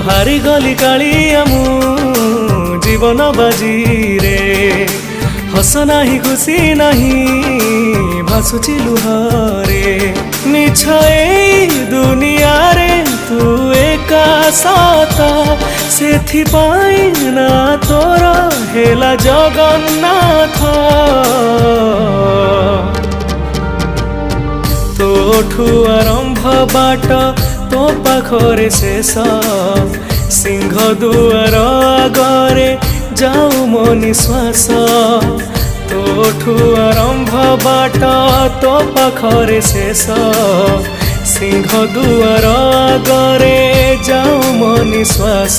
हारी गली कालिया मु जीवन बाजी रे हस नाही खुशी नहीं भासुची लुहरे मिछ ए दुनिया रे तू एका सत सेथि पाई ना तोर हेला जगन्नाथ तोठू आरंभ बाट तो पाखरे शेष सिंह दुआर आगरे जाऊ मो निश्वास तोठू आरंभ बाट तो पाखरे शेष सिंह दुआर आगरे जाऊ मो निश्वास।